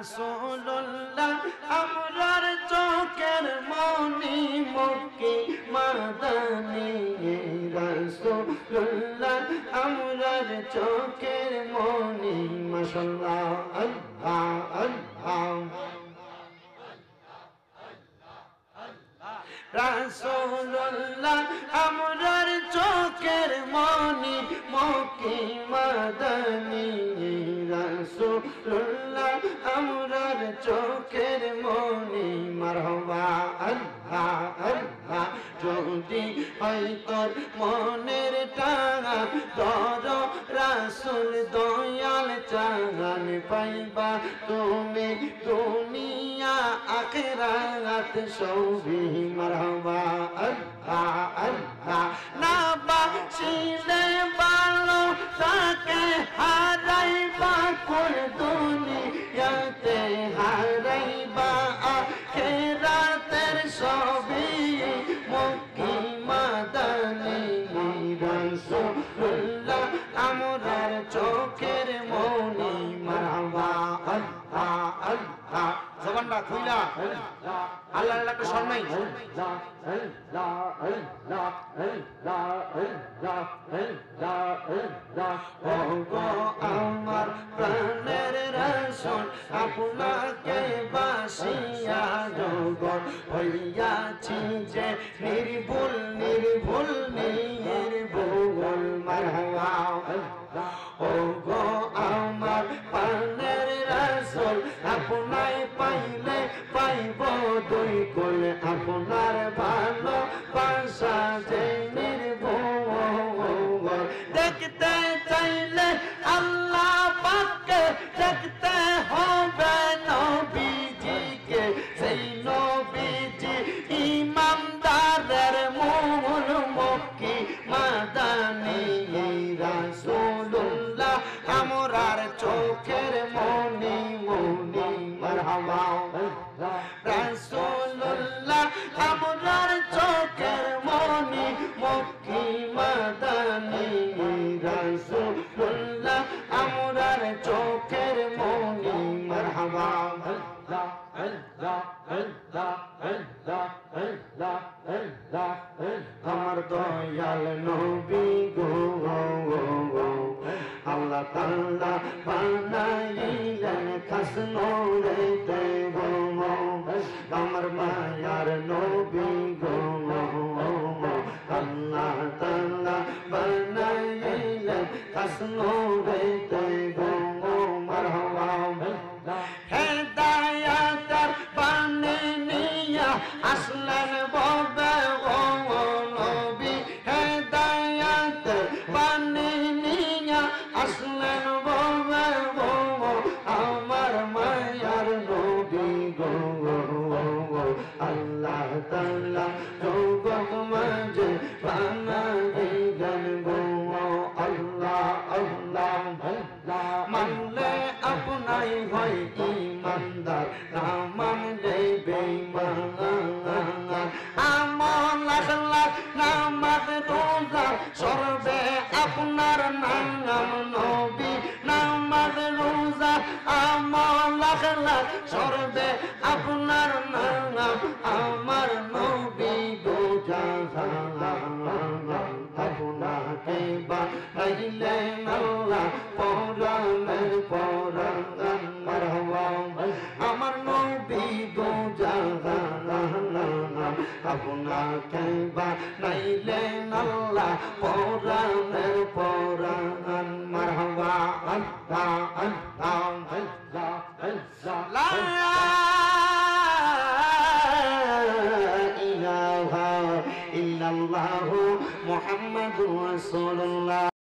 রাসূলুল্লাহ আমরার চোখের মনি মক্কি মাদানী রাসূলুল্লাহ আমরার চোখের মনি মাশাআল্লাহ আল্লাহ আল্লাহ রাসূলুল্লাহ আমরার চোখের মনি মক্কি মাদানী রাসূলুল্লাহ আমরার চোখের মনি মারহাবা আল্লাহ আল্লাহ যদি হয় তোর মনের টাঙা তোর রাসূল দয়াল চাঁদ পাইবা তুমি দুনিয়া আখিরাত সবই মারহাবা আল্লাহ আল্লাহ না বাসিলে ভালো তাকে হারাইবা কোন দুনিয়াতে হারাইবা আখিরাতের সবই মক্কি মাদানী রাসূলুল্লাহ আমরার চোখের মনি মারহাবা আল্লাহ আল্লাহ জবানটা খুইলা আল্লাহ আল্লাহ কে শরমাই ওগো আমার প্রাণের রাসূল আপনাকে বাসিয়া জগৎ হইয়াছি যে নির্ভুল নির্ভুল নির্ভুল মারহাবা ওগো আমার প্রাণের রাসূল আপনায় পাইলে পাইব দুই কুল আপনার ভালো বাসা যে নির্ভুল দেখতে চাইলে আল্লাহ পাককে দেখতে হবে নবীজিকে সেই নবীজি ইমানদারের মূল মক্কি মাদানী রাসূলুল্লাহ আমরার চোখের মনি মনি মারহাবা রাসূলুল্লাহ আমরার চোখের মনি মক্কি মাদানী রাসূলুল্লাহ আমরার চোখের মনি মারহাবা আল্লাহ আল্লাহ আল্লাহ আল্লাহ আল্লাহ আল্লাহ আমার দয়াল নবী গো আল্লাহ তাআলা বানাইলেন খাস নূরে গো আমার মায়ার নবী গো আল্লাহ তাআলা বানাইলেন খাস নূরে গো মারহাবা হেদায়াতের পানি নিয়া আসলেন ববে ও নবী হেদায়াতের পানি নিয়া আসলেন ববে ও আমার মায়ার নবী গো আল্লাহ তাআলা জগৎ মাঝে বানাইলেন গো আল্লাহ আল্লাহ আল্লাহ মানলে আপনাই হয় ইমানদার না মানলে বেঈমান আমল আখলাক নামাজ রোজা সরবে আপনার নাম নবী নামাজ রোজা আমল আখলাক সরবে আপনার নাম আমার নবী গো জাহান আপনাকে বানাইলেন আল্লাহ পরাণের পরাণ মারহাবা আমার নবী গো জাহান আপনাকে বানাইলেন আল্লাহ পরাণের পরাণ মারহাবা আল্লাহ আল্লাহ আল্লাহ আল্লাহ লা ইলাহা ইল্লাল্লাহু মুহাম্মাদুর রাসূলুল্লাহ।